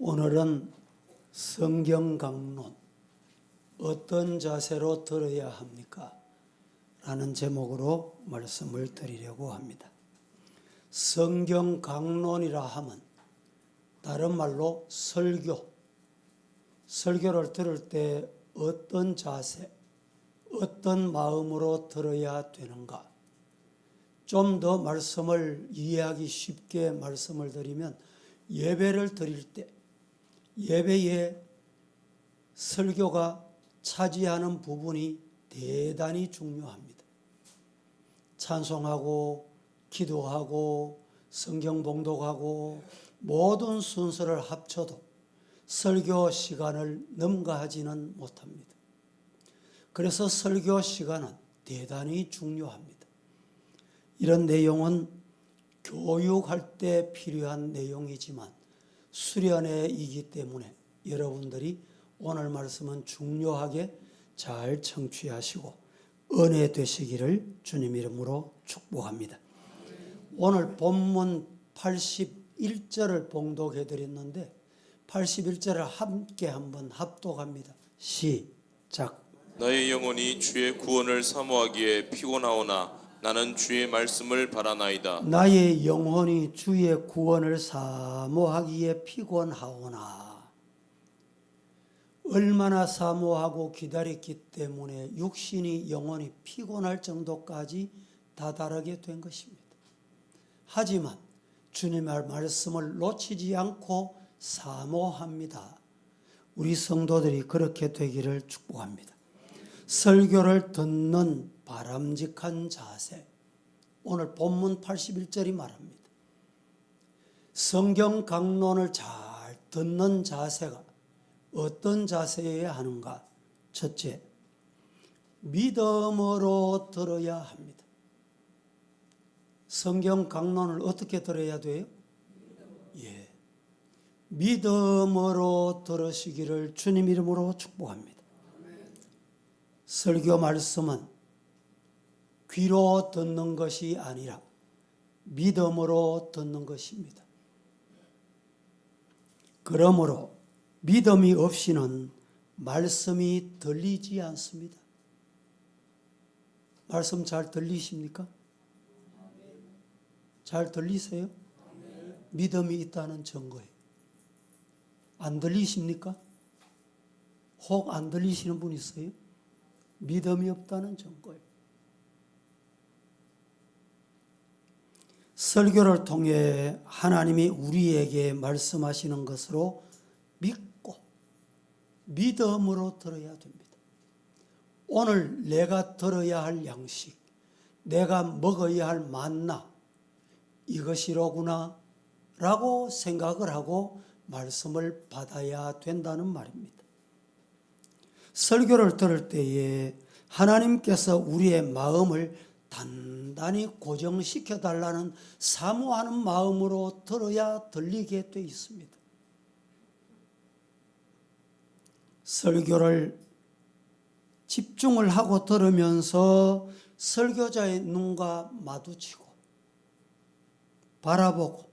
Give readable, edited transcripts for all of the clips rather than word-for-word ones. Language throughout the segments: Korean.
오늘은 성경 강론, 어떤 자세로 들어야 합니까? 라는 제목으로 말씀을 드리려고 합니다. 성경 강론이라 하면 다른 말로 설교를 들을 때 어떤 자세, 어떤 마음으로 들어야 되는가? 좀 더 말씀을 이해하기 쉽게 말씀을 드리면 예배를 드릴 때 예배에 설교가 차지하는 부분이 대단히 중요합니다. 찬송하고 기도하고 성경 봉독하고 모든 순서를 합쳐도 설교 시간을 넘가하지는 못합니다. 그래서 설교 시간은 대단히 중요합니다. 이런 내용은 교육할 때 필요한 내용이지만 수련회이기 때문에 여러분들이 오늘 말씀은 중요하게 잘 청취하시고 은혜 되시기를 주님 이름으로 축복합니다. 오늘 본문 81절을 봉독해 드렸는데 81절을 함께 한번 합독합니다. 시작. 나의 영혼이 주의 구원을 사모하기에 피곤하오나 나는 주의 말씀을 바라나이다. 나의 영혼이 주의 구원을 사모하기에 피곤하오나. 얼마나 사모하고 기다렸기 때문에 육신이 영혼이 피곤할 정도까지 다다르게 된 것입니다. 하지만 주님의 말씀을 놓치지 않고 사모합니다. 우리 성도들이 그렇게 되기를 축복합니다. 설교를 듣는 바람직한 자세, 오늘 본문 81절이 말합니다. 성경 강론을 잘 듣는 자세가 어떤 자세여야 하는가? 첫째, 믿음으로 들어야 합니다. 성경 강론을 어떻게 들어야 돼요? 믿음으로 들으시기를 주님 이름으로 축복합니다. 설교 말씀은 귀로 듣는 것이 아니라 믿음으로 듣는 것입니다. 그러므로 믿음이 없이는 말씀이 들리지 않습니다. 말씀 잘 들리십니까? 잘 들리세요? 믿음이 있다는 증거예요. 안 들리십니까? 혹 안 들리시는 분 있어요? 믿음이 없다는 증거예요. 설교를 통해 하나님이 우리에게 말씀하시는 것으로 믿고 믿음으로 들어야 됩니다. 오늘 내가 들어야 할 양식, 내가 먹어야 할 만나, 이것이로구나 라고 생각을 하고 말씀을 받아야 된다는 말입니다. 설교를 들을 때에 하나님께서 우리의 마음을 단단히 고정시켜 달라는 사모하는 마음으로 들어야 들리게 돼 있습니다. 설교를 집중을 하고 들으면서 설교자의 눈과 마주치고 바라보고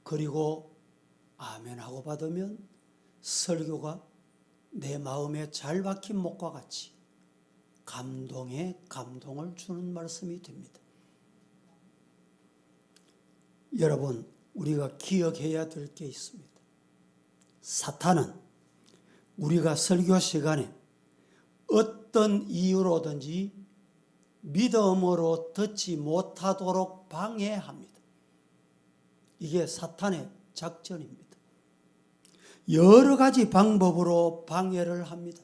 그리고 아멘하고 받으면 설교가 내 마음에 잘 박힌 목과 같이 감동에 감동을 주는 말씀이 됩니다. 여러분, 우리가 기억해야 될 게 있습니다. 사탄은 우리가 설교 시간에 어떤 이유로든지 믿음으로 듣지 못하도록 방해합니다. 이게 사탄의 작전입니다. 여러 가지 방법으로 방해를 합니다.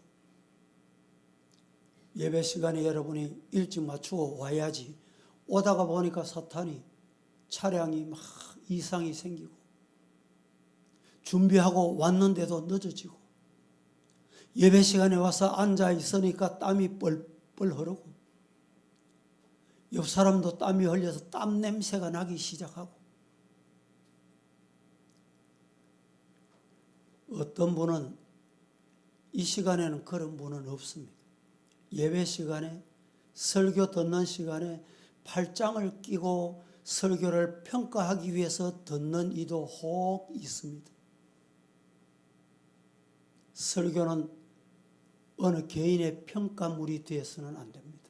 예배 시간에 여러분이 일찍 맞추어 와야지 오다가 보니까 사탄이 차량이 막 이상이 생기고 준비하고 왔는데도 늦어지고 예배 시간에 와서 앉아 있으니까 땀이 뻘뻘 흐르고 옆 사람도 땀이 흘려서 땀 냄새가 나기 시작하고 어떤 분은 이 시간에는 그런 분은 없습니다. 예배 시간에 설교 듣는 시간에 팔짱을 끼고 설교를 평가하기 위해서 듣는 이도 혹 있습니다. 설교는 어느 개인의 평가물이 되어서는 안 됩니다.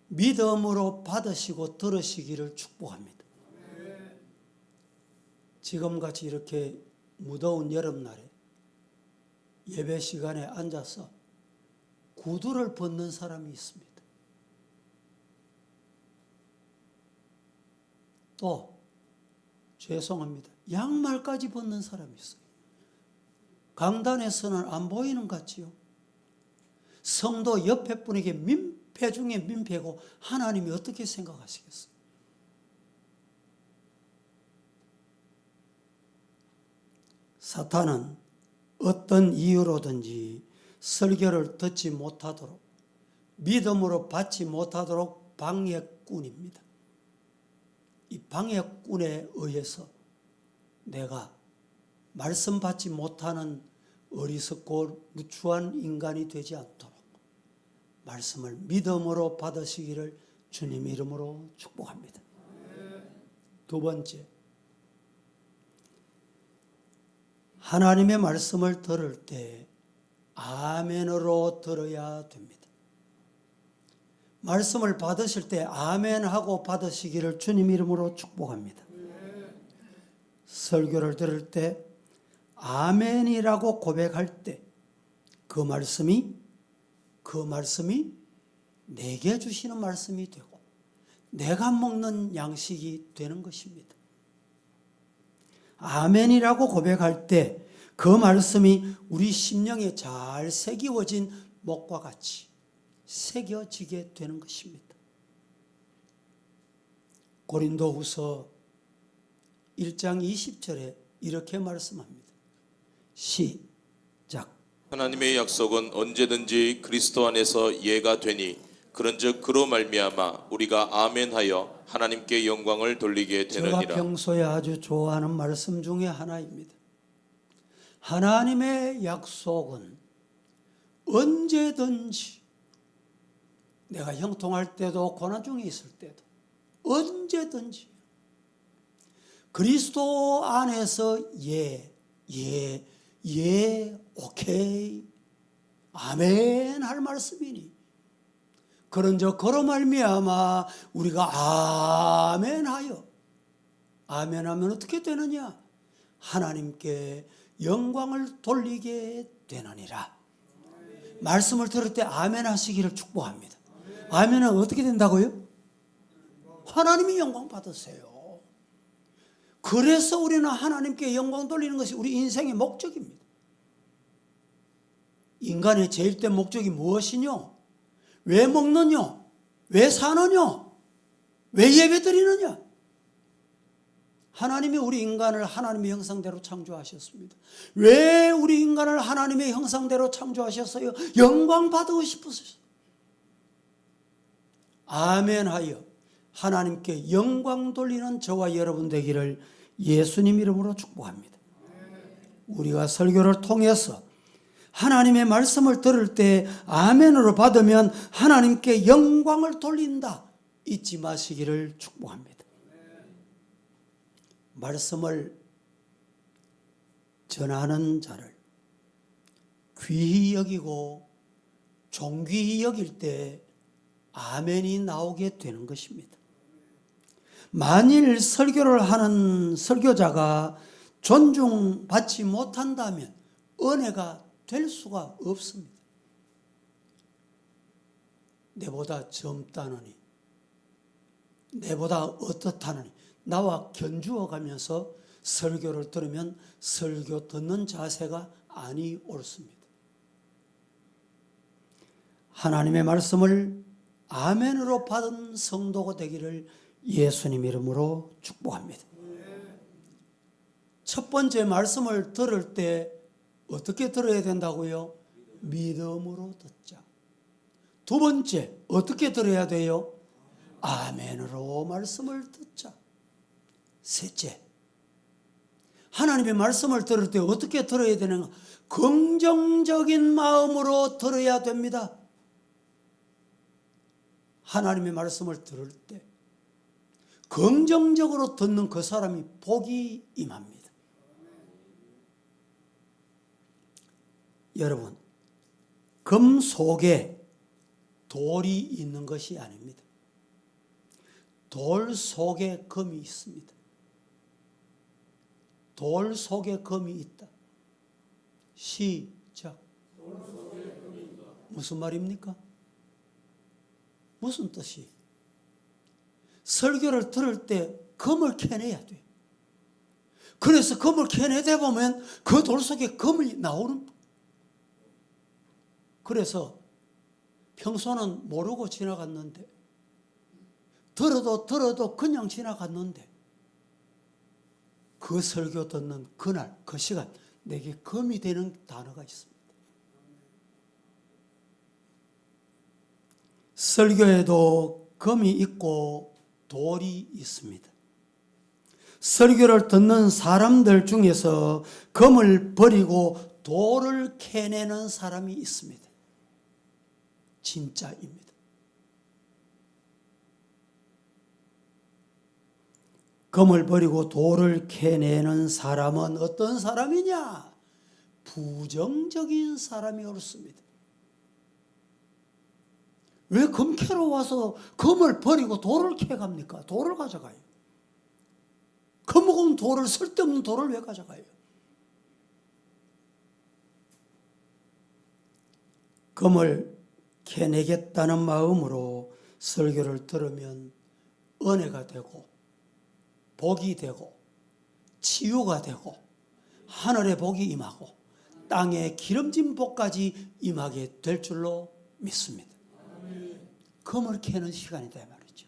믿음으로 받으시고 들으시기를 축복합니다. 지금같이 이렇게 무더운 여름날에 예배 시간에 앉아서 구두를 벗는 사람이 있습니다. 또 죄송합니다. 양말까지 벗는 사람이 있어요. 강단에서는 안 보이는 것 같지요. 성도 옆에 분에게 민폐 중에 민폐고 하나님이 어떻게 생각하시겠어요? 사탄은 어떤 이유로든지 설교를 듣지 못하도록, 믿음으로 받지 못하도록 방해꾼입니다. 이 방해꾼에 의해서 내가 말씀 받지 못하는 어리석고 무추한 인간이 되지 않도록 말씀을 믿음으로 받으시기를 주님 이름으로 축복합니다. 두 번째, 하나님의 말씀을 들을 때 아멘으로 들어야 됩니다. 말씀을 받으실 때 아멘하고 받으시기를 주님 이름으로 축복합니다. 설교를 들을 때 아멘이라고 고백할 때 그 말씀이 내게 주시는 말씀이 되고 내가 먹는 양식이 되는 것입니다. 아멘이라고 고백할 때 그 말씀이 우리 심령에 잘 새기워진 목과 같이 새겨지게 되는 것입니다. 고린도후서 1장 20절에 이렇게 말씀합니다. 시작. 하나님의 약속은 언제든지 그리스도 안에서 예가 되니 그런즉 그로 말미암아 우리가 아멘하여 하나님께 영광을 돌리게 되느니라. 제가 평소에 아주 좋아하는 말씀 중에 하나입니다. 하나님의 약속은 언제든지, 내가 형통할 때도 고난 중에 있을 때도 언제든지 그리스도 안에서 오케이, 아멘 할 말씀이니 그런즉 그로 말미암아 우리가 아멘하여, 아멘하면 어떻게 되느냐? 하나님께 영광을 돌리게 되느니라. 말씀을 들을 때 아멘 하시기를 축복합니다. 아멘은 어떻게 된다고요? 하나님이 영광 받으세요. 그래서 우리는 하나님께 영광 돌리는 것이 우리 인생의 목적입니다. 인간의 제일된 목적이 무엇이뇨? 왜 먹느냐? 왜 사느냐? 왜 예배드리느냐? 하나님이 우리 인간을 하나님의 형상대로 창조하셨습니다. 왜 우리 인간을 하나님의 형상대로 창조하셨어요? 영광 받고 싶으셔서. 아멘하여 하나님께 영광 돌리는 저와 여러분 되기를 예수님 이름으로 축복합니다. 우리가 설교를 통해서 하나님의 말씀을 들을 때 아멘으로 받으면 하나님께 영광을 돌린다. 잊지 마시기를 축복합니다. 말씀을 전하는 자를 귀히 여기고 존귀히 여길 때 아멘이 나오게 되는 것입니다. 만일 설교를 하는 설교자가 존중받지 못한다면 은혜가 될 수가 없습니다. 내보다 젊다느니, 내보다 어떻다느니, 나와 견주어 가면서 설교를 들으면 설교 듣는 자세가 아니 옳습니다. 하나님의 말씀을 아멘으로 받은 성도가 되기를 예수님 이름으로 축복합니다. 첫 번째, 말씀을 들을 때 어떻게 들어야 된다고요? 믿음으로 듣자. 두 번째, 어떻게 들어야 돼요? 아멘으로 말씀을 듣자. 셋째, 하나님의 말씀을 들을 때 어떻게 들어야 되는가? 긍정적인 마음으로 들어야 됩니다. 하나님의 말씀을 들을 때 긍정적으로 듣는 그 사람이 복이 임합니다. 여러분, 금 속에 돌이 있는 것이 아닙니다. 돌 속에 금이 있습니다. 돌 속에 금이 있다. 시작. 무슨 말입니까? 무슨 뜻이? 설교를 들을 때 금을 캐내야 돼. 그래서 금을 캐내다 보면 그 돌 속에 금이 나오는. 그래서 평소는 모르고 지나갔는데, 들어도 그냥 지나갔는데, 그 설교 듣는 그날, 그 시간, 내게 금이 되는 단어가 있습니다. 설교에도 금이 있고 돌이 있습니다. 설교를 듣는 사람들 중에서 금을 버리고 돌을 캐내는 사람이 있습니다. 진짜입니다. 금을 버리고 돌을 캐내는 사람은 어떤 사람이냐? 부정적인 사람이 옳습니다. 왜 금 캐러 와서 금을 버리고 돌을 캐갑니까? 돌을 가져가요. 금은 돌을, 쓸데없는 돌을 왜 가져가요? 금을 캐내겠다는 마음으로 설교를 들으면 은혜가 되고 복이 되고 치유가 되고 하늘의 복이 임하고 땅의 기름진 복까지 임하게 될 줄로 믿습니다. 금을 캐는 시간이다 말이죠.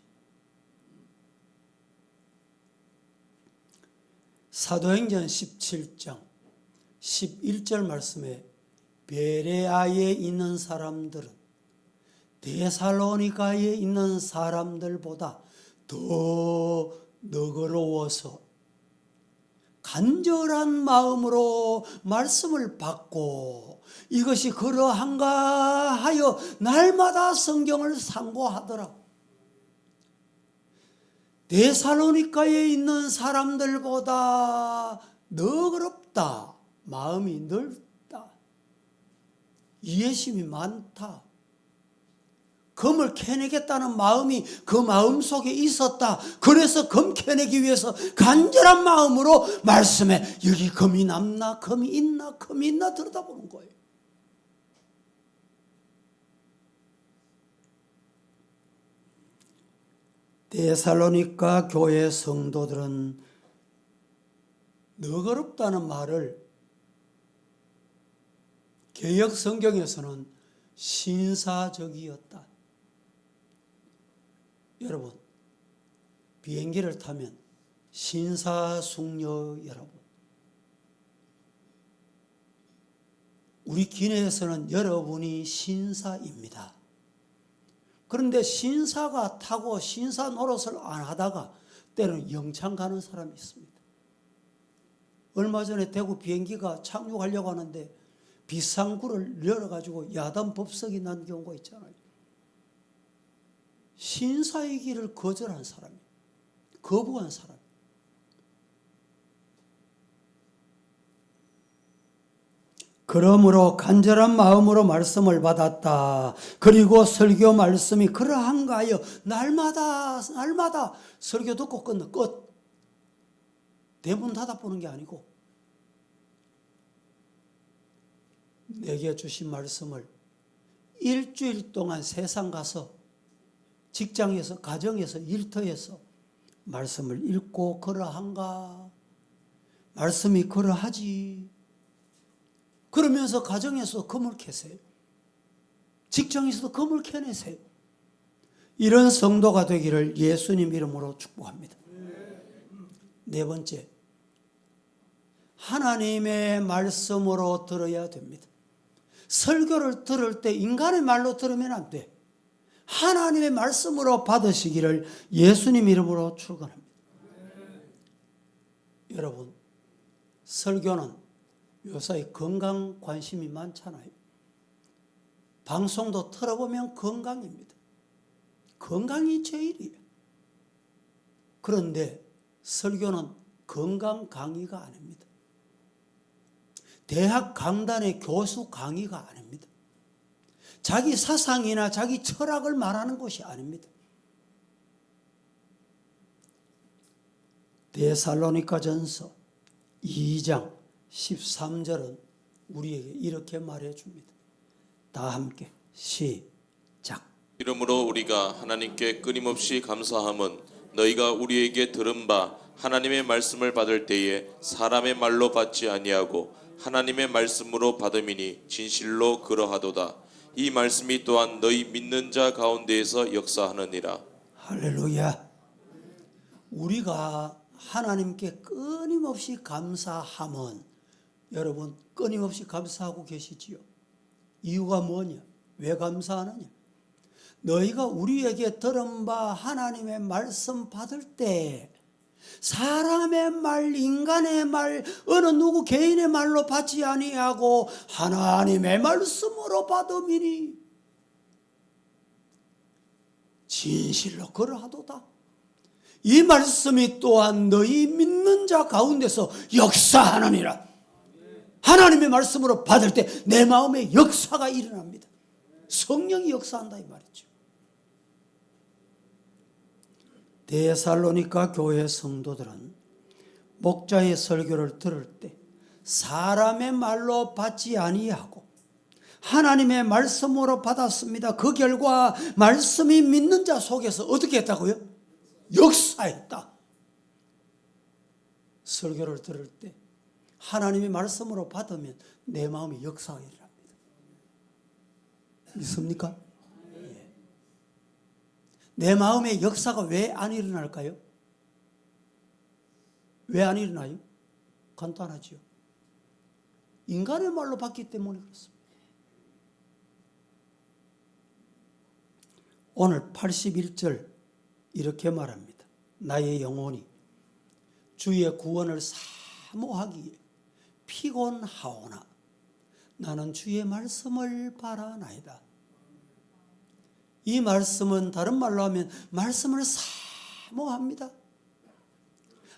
사도행전 17장 11절 말씀에 베레아에 있는 사람들은 데살로니가에 있는 사람들보다 더 너그러워서 간절한 마음으로 말씀을 받고 이것이 그러한가 하여 날마다 성경을 상고하더라. 데살로니가에 있는 사람들보다 너그럽다. 마음이 넓다. 이해심이 많다. 금을 캐내겠다는 마음이 그 마음 속에 있었다. 그래서 금 캐내기 위해서 간절한 마음으로 말씀에 여기 금이 남나 금이 있나 들여다보는 거예요. 데살로니가 교회 성도들은 너그럽다는 말을 개역 성경에서는 신사적이었다. 여러분, 비행기를 타면 신사숙녀 여러분, 우리 기내에서는 여러분이 신사입니다. 그런데 신사가 타고 신사 노릇을 안 하다가 때로는 영창 가는 사람이 있습니다. 얼마 전에 대구 비행기가 착륙하려고 하는데 비상구를 열어가지고 야단 법석이 난 경우가 있잖아요. 신사의 길을 거절한 사람이, 거부한 사람. 그러므로 간절한 마음으로 말씀을 받았다. 그리고 설교 말씀이 그러한가 하여 날마다 설교 듣고 끝. 대문 닫아보는 게 아니고 내게 주신 말씀을 일주일 동안 세상 가서 직장에서, 가정에서, 일터에서 말씀을 읽고 그러한가? 말씀이 그러하지. 그러면서 가정에서 금을 캐세요. 직장에서도 금을 캐내세요. 이런 성도가 되기를 예수님 이름으로 축복합니다. 네 번째, 하나님의 말씀으로 들어야 됩니다. 설교를 들을 때 인간의 말로 들으면 안 돼. 하나님의 말씀으로 받으시기를 예수님 이름으로 축원합니다. 여러분, 설교는 요새 건강 관심이 많잖아요. 방송도 틀어보면 건강입니다. 건강이 제일이에요. 그런데 설교는 건강 강의가 아닙니다. 대학 강단의 교수 강의가 아닙니다. 자기 사상이나 자기 철학을 말하는 것이 아닙니다. 데살로니가전서 2장 13절은 우리에게 이렇게 말해줍니다. 다 함께 시작. 이러므로 우리가 하나님께 끊임없이 감사함은 너희가 우리에게 들은 바 하나님의 말씀을 받을 때에 사람의 말로 받지 아니하고 하나님의 말씀으로 받음이니 진실로 그러하도다. 이 말씀이 또한 너희 믿는 자 가운데에서 역사하느니라. 할렐루야. 우리가 하나님께 끊임없이 감사함은, 여러분 끊임없이 감사하고 계시지요? 이유가 뭐냐? 왜 감사하느냐? 너희가 우리에게 들은 바 하나님의 말씀 받을 때 사람의 말, 인간의 말, 어느 누구 개인의 말로 받지 아니하고 하나님의 말씀으로 받음이니 진실로 그러하도다. 이 말씀이 또한 너희 믿는 자 가운데서 역사하느니라. 하나님의 말씀으로 받을 때 내 마음에 역사가 일어납니다. 성령이 역사한다 이 말이죠. 데살로니가 교회 성도들은 목자의 설교를 들을 때 사람의 말로 받지 아니하고 하나님의 말씀으로 받았습니다. 그 결과 말씀이 믿는 자 속에서 어떻게 했다고요? 역사했다. 설교를 들을 때 하나님의 말씀으로 받으면 내 마음에 역사가 일어납니다. 믿습니까? 예. 내 마음에 역사가 왜 안 일어날까요? 왜 안 일어나요? 간단하죠. 인간의 말로 받기 때문에 그렇습니다. 오늘 81절 이렇게 말합니다. 나의 영혼이 주의 구원을 사모하기에 피곤하오나 나는 주의 말씀을 바라나이다. 이 말씀은 다른 말로 하면 말씀을 사모합니다.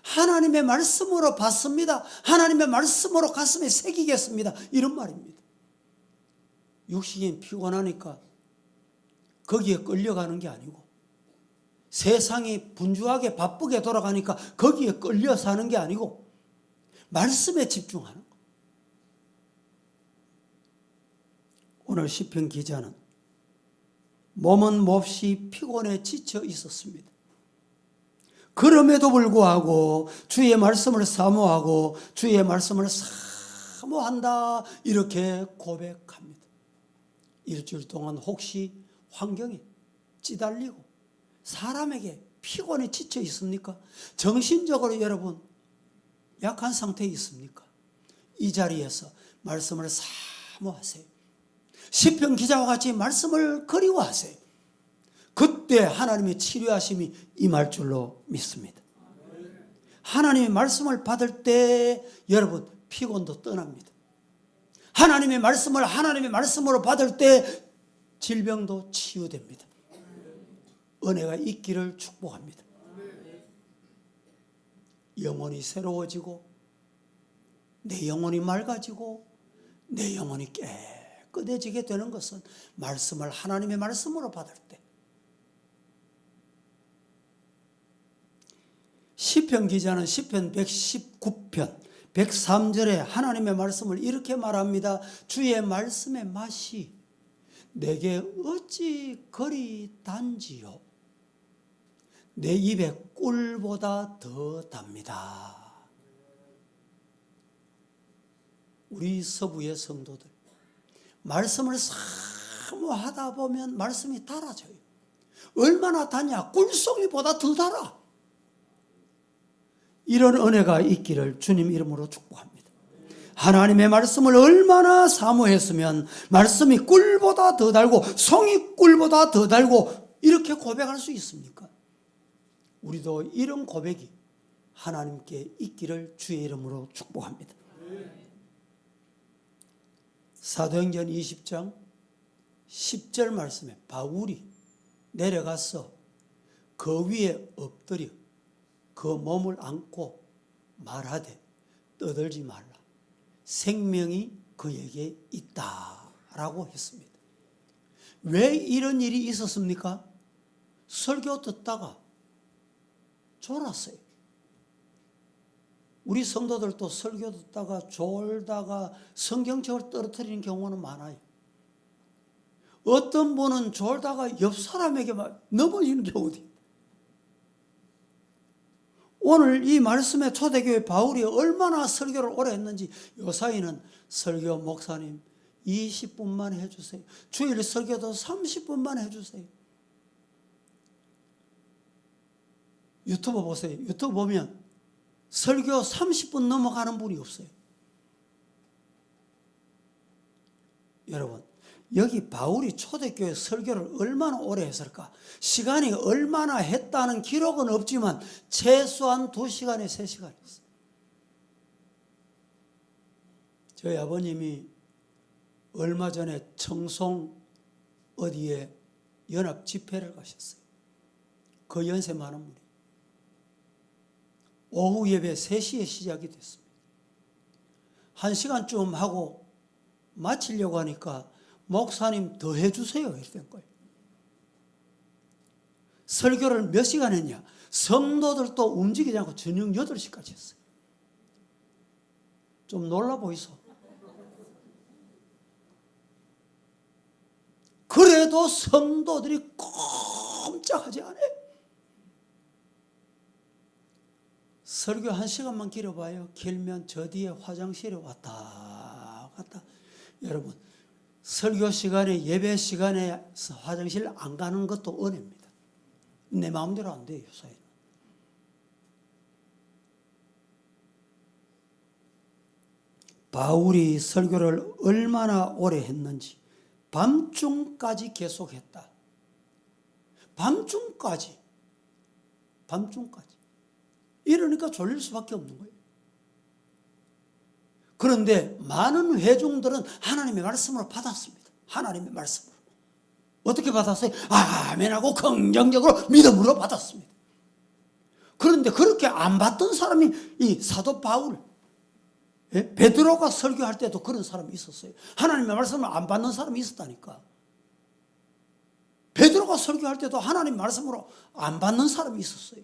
하나님의 말씀으로 받습니다. 하나님의 말씀으로 가슴에 새기겠습니다. 이런 말입니다. 육신이 피곤하니까 거기에 끌려가는 게 아니고 세상이 분주하게 바쁘게 돌아가니까 거기에 끌려 사는 게 아니고 말씀에 집중하는 거. 오늘 시편 기자는 몸은 몹시 피곤해 지쳐 있었습니다. 그럼에도 불구하고 주의 말씀을 사모하고 주의 말씀을 사모한다 이렇게 고백합니다. 일주일 동안 혹시 환경에 찌달리고 사람에게 피곤해 지쳐 있습니까? 정신적으로 여러분 약한 상태에 있습니까? 이 자리에서 말씀을 사모하세요. 시편 기자와 같이 말씀을 그리워하세요. 그때 하나님의 치료하심이 임할 줄로 믿습니다. 하나님의 말씀을 받을 때 여러분 피곤도 떠납니다. 하나님의 말씀을 하나님의 말씀으로 받을 때 질병도 치유됩니다. 은혜가 있기를 축복합니다. 영혼이 새로워지고 내 영혼이 맑아지고 내 영혼이 깨끗해지게 되는 것은 말씀을 하나님의 말씀으로 받을 때. 시편 기자는 시편 119편 103절에 하나님의 말씀을 이렇게 말합니다. 주의 말씀의 맛이 내게 어찌 그리 단지요 내 입에 꿀보다 더 답니다. 우리 서부의 성도들 말씀을 사모하다 보면 말씀이 달아져요. 얼마나 다냐? 꿀송이보다 더 달아. 이런 은혜가 있기를 주님 이름으로 축복합니다. 하나님의 말씀을 얼마나 사모했으면 말씀이 꿀보다 더 달고 송이 꿀보다 더 달고 이렇게 고백할 수 있습니까? 우리도 이런 고백이 하나님께 있기를 주의 이름으로 축복합니다. 사도행전 20장 10절 말씀에 바울이 내려가서 그 위에 엎드려 그 몸을 안고 말하되 떠들지 말라. 생명이 그에게 있다라고 했습니다. 왜 이런 일이 있었습니까? 설교 듣다가 졸았어요. 우리 성도들도 설교 듣다가 졸다가 성경책을 떨어뜨리는 경우는 많아요. 어떤 분은 졸다가 옆 사람에게 넘어지는 경우도 있어요. 오늘 이 말씀에 초대교회 바울이 얼마나 설교를 오래 했는지 요 사이는 설교 목사님 20분만 해주세요. 주일 설교도 30분만 해주세요. 유튜브 보세요. 유튜브 보면 설교 30분 넘어가는 분이 없어요. 여러분, 여기 바울이 초대교회 설교를 얼마나 오래 했을까? 시간이 얼마나 했다는 기록은 없지만 최소한 2시간에 3시간 했어요. 저희 아버님이 얼마 전에 청송 어디에 연합 집회를 가셨어요. 그 연세 많은 분이. 오후 예배 3시에 시작이 됐습니다. 1시간쯤 하고 마치려고 하니까 목사님 더 해주세요 이렇게 된 거예요. 설교를 몇 시간 했냐? 성도들도 움직이지 않고 저녁 8시까지 했어요. 좀 놀라 보이소. 그래도 성도들이 꼼짝하지 않아요. 설교 1시간만 길어봐요. 길면 저 뒤에 화장실에 왔다 갔다. 여러분, 설교 시간에 예배 시간에 화장실 안 가는 것도 은혜입니다. 내 마음대로 안 돼요. 요새는. 바울이 설교를 얼마나 오래 했는지 밤중까지 계속했다. 밤중까지. 이러니까 졸릴 수밖에 없는 거예요. 그런데 많은 회중들은 하나님의 말씀으로 받았습니다. 하나님의 말씀으로. 어떻게 받았어요? 아멘하고 긍정적으로 믿음으로 받았습니다. 그런데 그렇게 안 받던 사람이 이 사도 바울, 베드로가 설교할 때도 그런 사람이 있었어요. 하나님의 말씀을 안 받는 사람이 있었다니까. 베드로가 설교할 때도 하나님 말씀으로 안 받는 사람이 있었어요.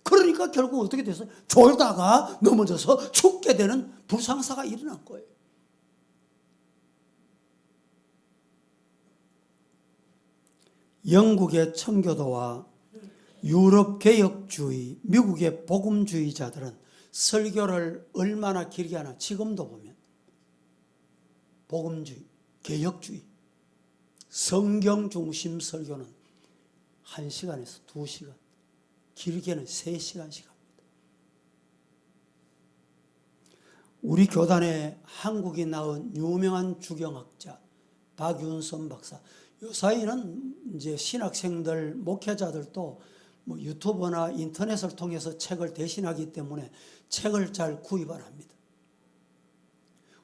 그러니까 결국 어떻게 됐어요? 졸다가 넘어져서 죽게 되는 불상사가 일어난 거예요. 영국의 청교도와 유럽 개혁주의, 미국의 복음주의자들은 설교를 얼마나 길게 하나. 지금도 보면 복음주의, 개혁주의, 성경 중심 설교는 1시간에서 2시간, 길게는 3시간씩 합니다. 우리 교단에 한국이 낳은 유명한 주경학자 박윤선 박사, 요 사이는 이제 신학생들, 목회자들도 뭐 유튜브나 인터넷을 통해서 책을 대신하기 때문에 책을 잘 구입을 합니다.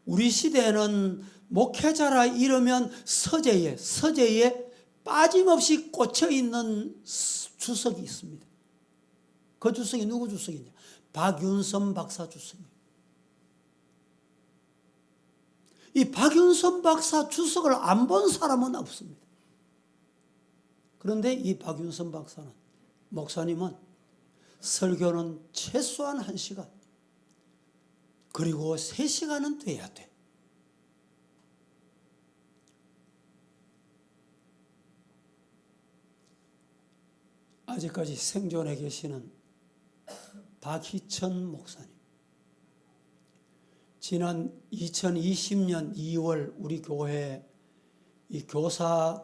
우리 시대에는 목회자라 이러면 서재에 빠짐없이 꽂혀 있는 주석이 있습니다. 그 주석이 누구 주석이냐? 박윤선 박사 주석이에요. 이 박윤선 박사 주석을 안 본 사람은 없습니다. 그런데 이 박윤선 박사는, 목사님은 설교는 최소한 1시간, 그리고 3시간은 돼야 돼. 아직까지 생존해 계시는 박희천 목사님. 지난 2020년 2월 우리 교회 이 교사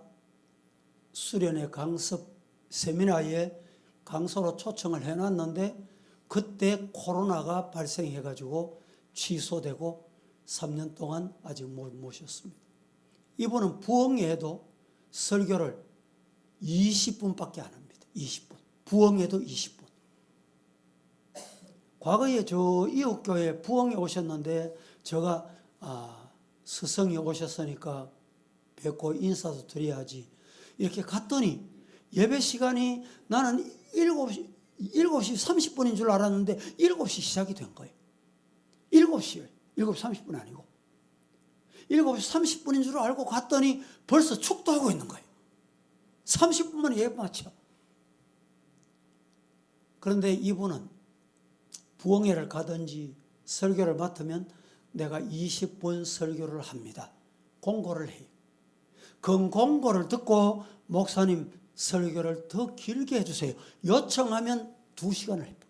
수련회 강습 세미나에 강사로 초청을 해놨는데 그때 코로나가 발생해가지고 취소되고 3년 동안 아직 못 모셨습니다. 이분은 부흥회에도 설교를 20분밖에 안 합니다. 20분. 부흥회도 20분. 과거에 저 이웃교회 부흥회 오셨는데 제가 스승이 오셨으니까 뵙고 인사도 드려야지 이렇게 갔더니 예배 시간이 나는 7시 30분인 줄 알았는데 7시 시작이 된 거예요. 7시요. 7시 30분 아니고 7시 30분인 줄 알고 갔더니 벌써 축도하고 있는 거예요. 30분만 예배 마쳐. 그런데 이분은 부흥회를 가든지 설교를 맡으면 내가 20분 설교를 합니다. 공고를 해요. 그 공고를 듣고 목사님 설교를 더 길게 해주세요. 요청하면 2시간을 해봅니다.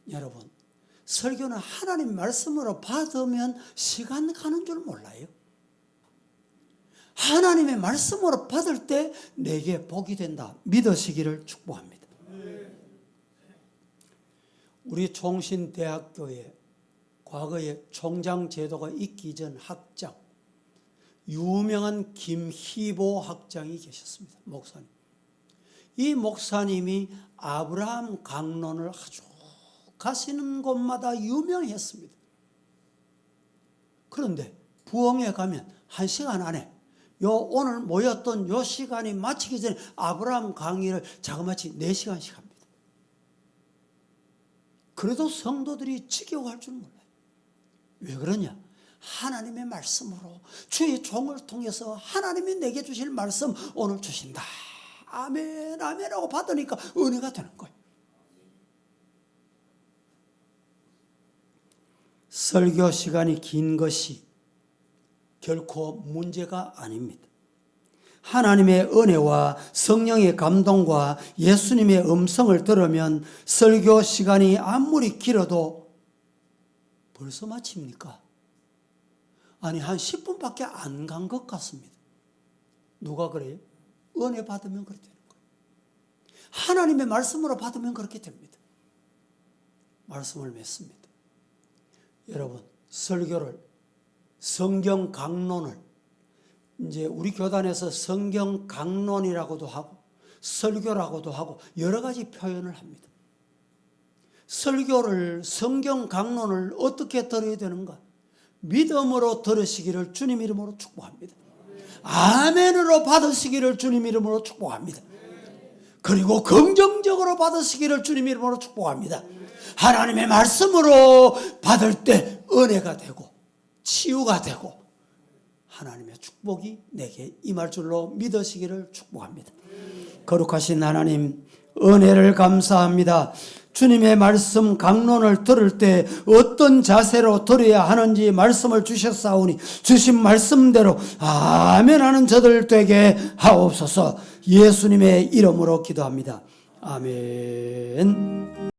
여러분, 설교는 하나님 말씀으로 받으면 시간 가는 줄 몰라요. 하나님의 말씀으로 받을 때 내게 복이 된다 믿으시기를 축복합니다. 우리 총신대학교에 과거에 총장 제도가 있기 전 학장, 유명한 김희보 학장이 계셨습니다. 목사님. 이 목사님이 아브라함 강론을 아주 가시는 곳마다 유명했습니다. 그런데 부흥회 가면 1시간 안에 오늘 모였던 요 시간이 마치기 전에 아브라함 강의를 자그마치 4시간씩 합니다. 그래도 성도들이 지겨워할 줄 몰라요. 왜 그러냐? 하나님의 말씀으로 주의 종을 통해서 하나님이 내게 주실 말씀 오늘 주신다. 아멘 아멘 하고 받으니까 은혜가 되는 거예요. 설교 시간이 긴 것이 결코 문제가 아닙니다. 하나님의 은혜와 성령의 감동과 예수님의 음성을 들으면 설교 시간이 아무리 길어도 벌써 마칩니까? 아니 한 10분밖에 안 간 것 같습니다. 누가 그래요? 은혜 받으면 그렇게 되는 거예요. 하나님의 말씀으로 받으면 그렇게 됩니다. 말씀을 맺습니다. 여러분, 설교를 성경 강론을 이제 우리 교단에서 성경 강론이라고도 하고 설교라고도 하고 여러 가지 표현을 합니다. 설교를 성경 강론을 어떻게 들어야 되는가? 믿음으로 들으시기를 주님 이름으로 축복합니다. 아멘으로 받으시기를 주님 이름으로 축복합니다. 그리고 긍정적으로 받으시기를 주님 이름으로 축복합니다. 하나님의 말씀으로 받을 때 은혜가 되고 치유가 되고 하나님의 축복이 내게 임할 줄로 믿으시기를 축복합니다. 거룩하신 하나님, 은혜를 감사합니다. 주님의 말씀 강론을 들을 때 어떤 자세로 들어야 하는지 말씀을 주셨사오니 주신 말씀대로 아멘 하는 저들 되게 하옵소서. 예수님의 이름으로 기도합니다. 아멘.